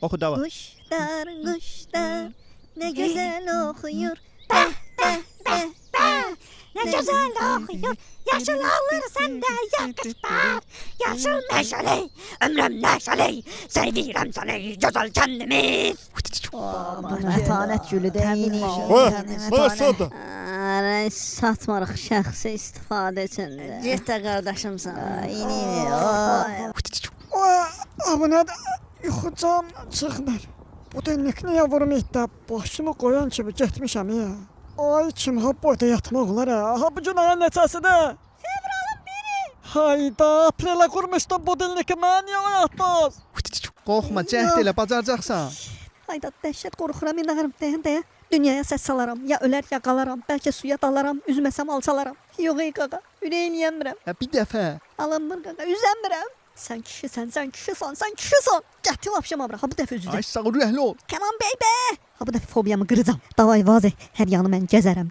Oxu da var. Quşlar, quşlar, nə gözəl oxuyur. Bəh, bəh, bəh, bəh, nə gözəl oxuyur. Yaşıl alır səndə yakışbar. Yaşıl məşəli, ömrüm nəşəli. Sevirəm səni, gözəl kəndimiz. Bu mətanət gülüdür. Başladı. Satmarıq şəxsi istifadə üçündür. Get də qardaşımsan. Bu nədir? Yuxucam çıxmır. Bu dənlik niyə vurmayıb da başımı qoyan kimi getmişəm ya. Ay kim ha boyda yatmaq olar ha. Ha bu gün ayın neçəsidir? Fevralın biri. Hayda, aprelə qurmuşdum bu dənliki mən niyə oyatdınız? Qorxma, cəhd elə, bacaracaqsan. Hayda, dəhşət qorxuram, inanırım deyə. Dünyaya səs salaram, ya ölər ya qalaram. Bəlkə suya dalaram, üzməsəm alçalaram. Yox ey qaqa, ürəyin yəmirəm. Bir dəfə. Alınmır qaqa, üzənmirəm. Sən kişisən, sən kişisən, sən kişisən. Gətir vapşamabra, ha bu dəfə üzüdə. Ay sağ ol, rəhli ol. Come on baby. Ha bu dəfə fobiyamı qıracam. Davay vazih, hər yanı mən gəzərəm.